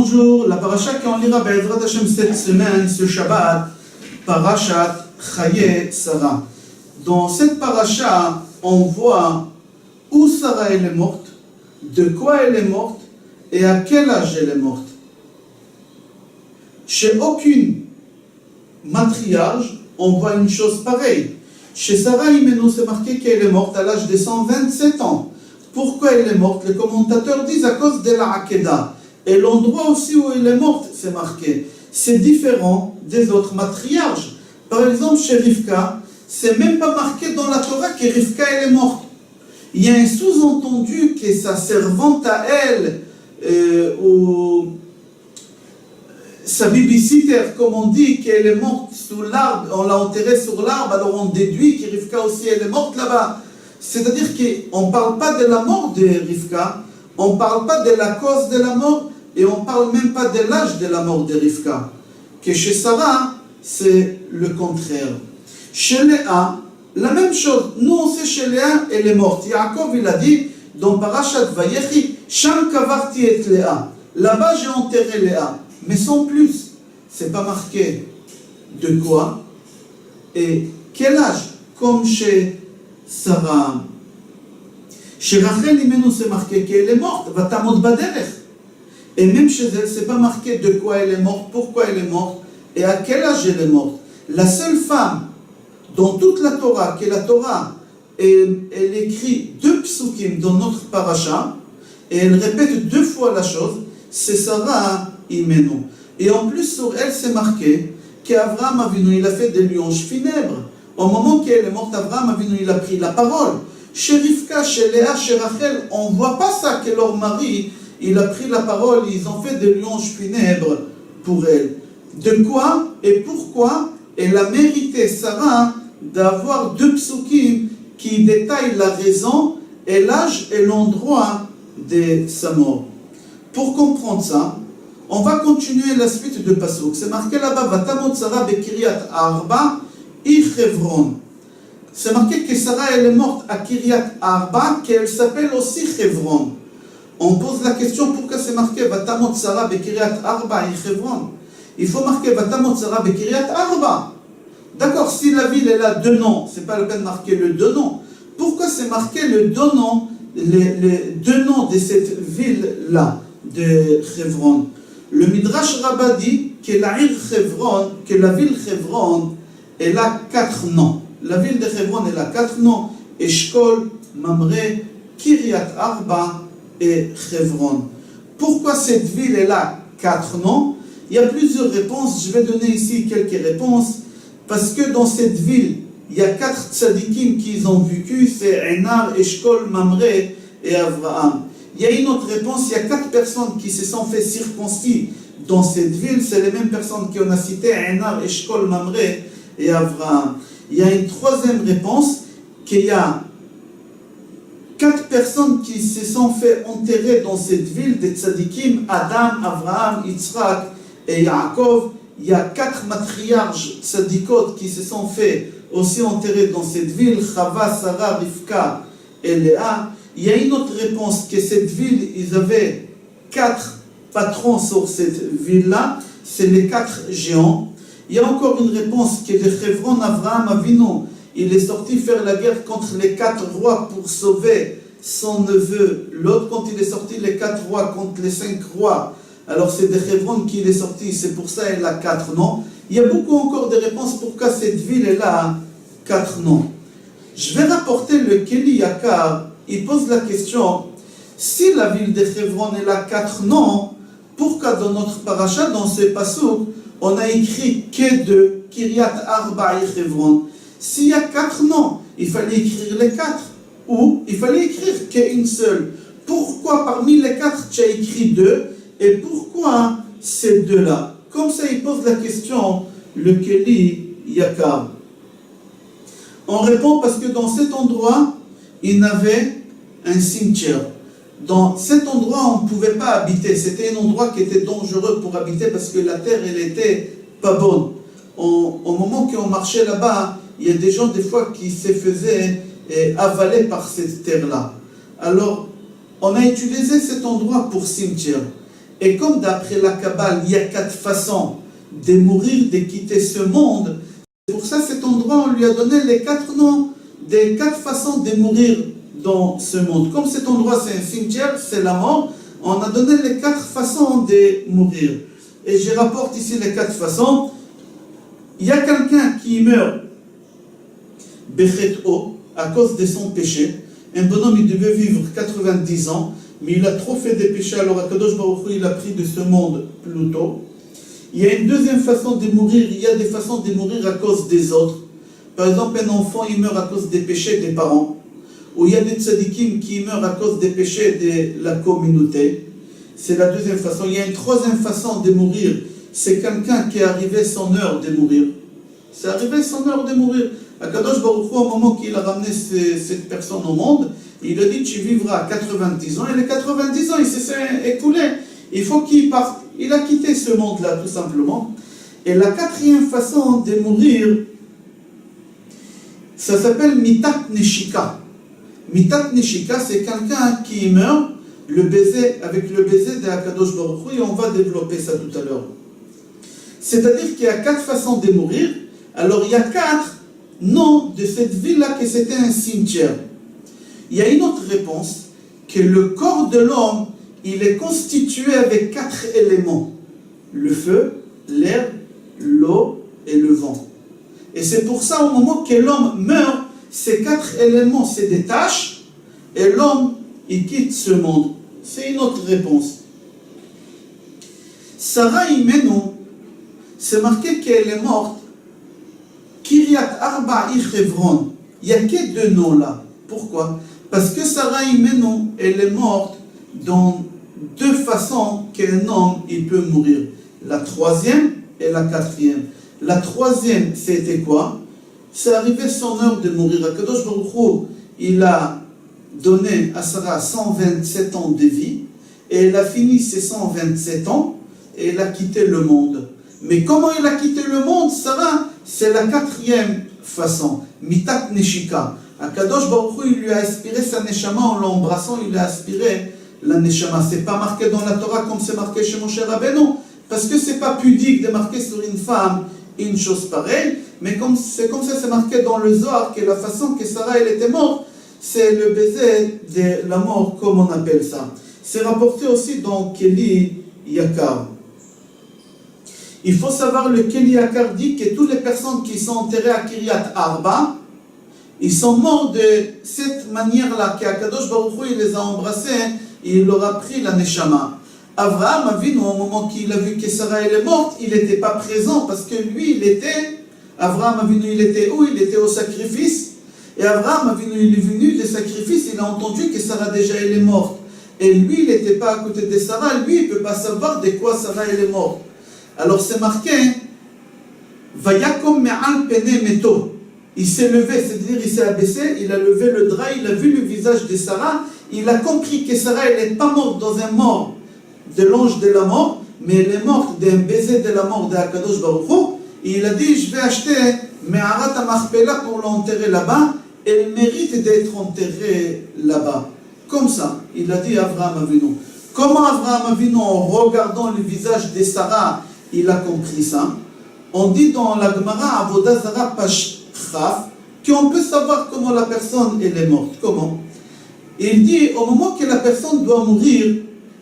Bonjour, la paracha qu'on lira Be'ezrat Hashem cette semaine, ce Shabbat, parachat Chaye Sarah. Dans cette paracha, on voit où Sarah elle est morte, de quoi elle est morte et à quel âge elle est morte. Chez aucune matriarche, on voit une chose pareille. Chez Sarah Imenu, c'est marqué qu'elle est morte à l'âge de 127 ans. Pourquoi elle est morte? Les commentateurs disent à cause de la Akedah. Et l'endroit aussi où elle est morte, c'est marqué. C'est différent des autres matriarches. Par exemple, chez Rivka, c'est même pas marqué dans la Torah que Rivka elle est morte. Il y a un sous-entendu que sa servante à elle, ou sa babysitter, comme on dit, qu'elle est morte sous l'arbre, on l'a enterrée sur l'arbre, alors on déduit que Rivka aussi elle est morte là-bas. C'est-à-dire qu'on ne parle pas de la mort de Rivka, on ne parle pas de la cause de la mort, et on ne parle même pas de l'âge de la mort de Rivka. Que chez Sarah, c'est le contraire. Chez Léa, la même chose. Nous, on sait chez Léa, elle est morte. Yaakov, il a dit, dans Parashat Vayechi, Sham kavarti et Léa. Là-bas, j'ai enterré Léa. Mais sans plus. C'est pas marqué de quoi et quel âge. Comme chez Sarah. Chez Rachel Imenu, c'est marqué qu'elle est morte. Vatamot baderech. Et même chez elle, c'est pas marqué de quoi elle est morte, pourquoi elle est morte et à quel âge elle est morte. La seule femme dans toute la Torah, que la Torah, elle écrit 2 psukim dans notre paracha, et elle répète 2 fois la chose, c'est Sarah Imenu. Et en plus, sur elle, c'est marqué qu'Abraham Avinu, il a fait des louanges funèbres. Au moment qu'elle est morte, Abraham Avinu, il a pris la parole. Chez Rivka, chez Léa, chez Rachel, on ne voit pas ça, que leur mari, il a pris la parole, ils ont fait des louanges funèbres pour elle. De quoi et pourquoi elle a mérité, Sarah, d'avoir 2 psukim qui détaillent la raison et l'âge et l'endroit de sa mort. Pour comprendre ça, on va continuer la suite de Pasuk. C'est marqué là-bas, Vatamot Sarah bekiryat Arba, Hevron. C'est marqué que Sarah elle est morte à Kiryat Arba, qu'elle s'appelle aussi Hevron. On pose la question pourquoi c'est marqué Vatamot Sarah bekiryat Arba, Hevron. Il faut marquer Vatamot Sarah bekiryat Arba. D'accord, si la ville elle a 2 noms, c'est pas la peine de marquer le 2 noms. Pourquoi c'est marqué le 2 noms, les 2 noms de cette ville-là, de Hevron? Le Midrash Rabbah dit que la ville Hevron, elle a 4 noms. La ville de Hevron, elle a 4 noms. Eshkol, Mamre, Kiryat Arba et Hevron. Pourquoi cette ville, elle a 4 noms? Il y a plusieurs réponses. Je vais donner ici quelques réponses. Parce que dans cette ville, il y a 4 tzadikim qui ont vécu. C'est Enar, Eshkol, Mamre et Avraham. Il y a une autre réponse. Il y a 4 personnes qui se sont fait circoncis dans cette ville. C'est les mêmes personnes qu'on a citées. Enar, Eshkol, Mamre et Avraham. Il y a une 3e réponse, qu'il y a 4 personnes qui se sont fait enterrer dans cette ville des tzadikim, Adam, Avraham, Yitzhak et Yaakov. Il y a 4 matriarches tzadikot qui se sont fait aussi enterrer dans cette ville, Chava, Sarah, Rivka et Léa. Il y a une autre réponse, que cette ville, ils avaient 4 patrons sur cette ville-là, c'est les 4 géants. Il y a encore une réponse que de Hevron, Avraham Avinu, il est sorti faire la guerre contre les 4 rois pour sauver son neveu. L'autre, quand il est sorti les 4 rois contre les 5 rois, alors c'est de Hevron qu'il est sorti, c'est pour ça elle a 4 noms. Il y a beaucoup encore de réponses pourquoi cette ville elle a 4 noms. Je vais rapporter le Keli Yakar, il pose la question, si la ville de Hevron elle a 4 noms, pourquoi dans notre paracha, dans ces pasuk, on a écrit que de Kiryat Arba et Hevron? S'il y a 4 noms, il fallait écrire les 4. Ou il fallait écrire qu'une seule. Pourquoi parmi les 4 tu as écrit 2? Et pourquoi ces 2-là? Comme ça, il pose la question, le Keli Yakar. On répond parce que dans cet endroit, il y avait un cimetière. Dans cet endroit, on ne pouvait pas habiter. C'était un endroit qui était dangereux pour habiter parce que la terre, elle était pas bonne. Au moment qu'on marchait là-bas, il y a des gens, des fois, qui se faisaient avaler par cette terre-là. Alors, on a utilisé cet endroit pour cimetière. Et comme d'après la Kabbale, il y a 4 façons de mourir, de quitter ce monde, c'est pour ça cet endroit, on lui a donné les 4 noms des 4 façons de mourir dans ce monde. Comme cet endroit c'est un cimetière, c'est la mort, on a donné les 4 façons de mourir. Et je rapporte ici les 4 façons. Il y a quelqu'un qui meurt Bechet'o, à cause de son péché. Un bonhomme, il devait vivre 90 ans, mais il a trop fait des péchés, alors Akadosh Baruch Hu, il a pris de ce monde plus tôt. Il y a une deuxième façon de mourir, il y a des façons de mourir à cause des autres. Par exemple, un enfant, il meurt à cause des péchés des parents. Ou il y a des tzadikim qui meurent à cause des péchés de la communauté. C'est la deuxième façon. Il y a une troisième façon de mourir, c'est quelqu'un qui est arrivé son heure de mourir. C'est arrivé son heure de mourir. Akadosh Baruch Hu, au moment qu'il a ramené cette personne au monde, il a dit tu vivras 90 ans, et les 90 ans, il s'est écoulé. Il faut qu'il parte. Il a quitté ce monde-là, tout simplement. Et la quatrième façon de mourir, ça s'appelle Mitat Neshika. Mitat Neshika, c'est quelqu'un qui meurt avec le baiser de Akadosh Baruch Hu, et on va développer ça tout à l'heure. C'est-à-dire qu'il y a 4 façons de mourir. Alors il y a 4 noms de cette ville-là que c'était un cimetière. Il y a une autre réponse, que le corps de l'homme, il est constitué avec 4 éléments. Le feu, l'air, l'eau et le vent. Et c'est pour ça, au moment que l'homme meurt, ces 4 éléments se détachent et l'homme, il quitte ce monde. C'est une autre réponse. Sarah Imenu, c'est marqué qu'elle est morte. Kiryat Arba Hebron. Il n'y a que 2 noms là. Pourquoi? Parce que Sarah Imenu, elle est morte dans 2 façons qu'un homme il peut mourir. La 3e et la 4e. La 3e, c'était quoi? C'est arrivé son heure de mourir. Akadosh Baruch Hu, il a donné à Sarah 127 ans de vie, et elle a fini ses 127 ans, et elle a quitté le monde. Mais comment elle a quitté le monde, Sarah? C'est la 4e façon, Mitat Neshika. Akadosh Baruch Hu, il lui a aspiré sa Neshama en l'embrassant, il a aspiré la Neshama. C'est pas marqué dans la Torah comme c'est marqué chez Moshe Rabbeinu, parce que c'est pas pudique de marquer sur une femme une chose pareille, mais c'est comme ça c'est marqué dans le Zohar, que la façon que Sarah elle était morte, c'est le baiser de la mort, comme on appelle ça. C'est rapporté aussi dans Keli Yakar. Il faut savoir, le Keli Yakar dit que toutes les personnes qui sont enterrées à Kiryat Arba, ils sont morts de cette manière-là, qu'Akadosh Baruch Hu, il les a embrassés, et il leur a pris la Neshama. Abraham Avinu, au moment qu'il a vu que Sarah elle est morte, il n'était pas présent, parce que lui, Abraham Avinu, il était où? Il était au sacrifice. Et Abraham Avinu, il est venu des sacrifices, il a entendu que Sarah déjà elle est morte. Et lui, il n'était pas à côté de Sarah, lui, il ne peut pas savoir de quoi Sarah elle est morte. Alors c'est marqué, Vayakom me'al pene meto. Il s'est levé, c'est-à-dire il s'est abaissé, il a levé le drap, il a vu le visage de Sarah, il a compris que Sarah elle n'est pas morte dans un mort de l'ange de la mort, mais elle est morte d'un baiser de la mort de Akadosh Baruch Hu. Et il a dit, je vais acheter Me'arat Machpelah pour l'enterrer là-bas, elle mérite d'être enterrée là-bas. Comme ça, il a dit Avraham Avinu. Comment Avraham Avinu, en regardant le visage de Sarah, il a compris ça? On dit dans la Gemara Avodah Zara Pach Chaf qu'on peut savoir comment la personne elle est morte. Comment? Il dit, au moment que la personne doit mourir,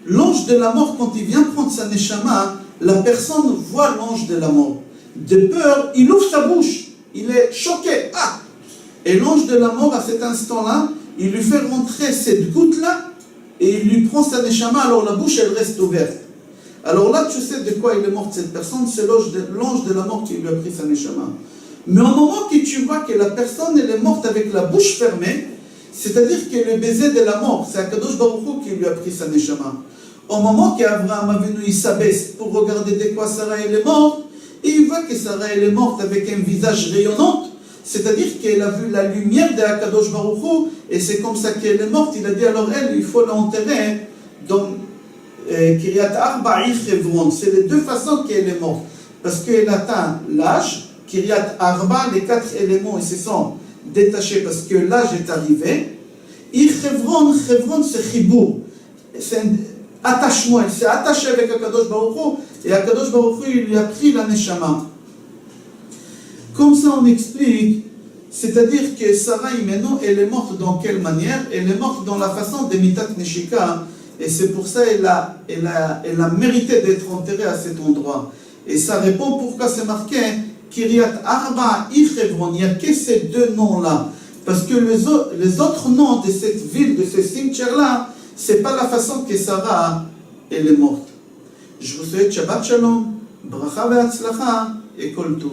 l'ange de la mort, quand il vient prendre sa neshama, la personne voit l'ange de la mort. De peur, il ouvre sa bouche. Il est choqué. Ah! Et l'ange de la mort, à cet instant-là, il lui fait rentrer cette goutte-là et il lui prend sa neshama, alors la bouche, elle reste ouverte. Alors là, tu sais de quoi il est mort cette personne, c'est l'ange de la mort qui lui a pris sa neshama. Mais au moment que tu vois que la personne, elle est morte avec la bouche fermée, c'est-à-dire que le baiser de la mort, c'est Akadosh Baruch Hu qui lui a pris sa neshama. Au moment qu'Abraham Avinu il s'abaisse pour regarder de quoi Sarah elle est morte, et il voit que Sarah elle est morte avec un visage rayonnant, c'est-à-dire qu'elle a vu la lumière de Akadosh Baruch Hu, et c'est comme ça qu'elle est morte. Il a dit alors elle, il faut l'enterrer dans Kiryat Arba Hebron. C'est les 2 façons qu'elle est morte, parce qu'elle atteint l'âge. Kiryat Arba, les 4 éléments, ils se sont détachés parce que l'âge est arrivé. Hebron, c'est Chibour. attachement, elle s'est attachée avec Akadosh Baruch Hu, et Akadosh Baruch Hu, il lui a pris la Neshama. Comme ça on explique, c'est-à-dire que Sarah Imenu, elle est morte dans quelle manière? Elle est morte dans la façon de Mitat Neshika, et c'est pour ça qu'elle a mérité d'être enterrée à cet endroit. Et ça répond pourquoi c'est marqué Kiryat Arba Hebron. Il n'y a que ces deux noms-là. Parce que les autres noms de cette ville, de ce cimetière-là, c'est pas la façon que Sarah elle est morte. Je vous souhaite Shabbat Shalom, Bracha Ve'atzlacha et Kol Tov.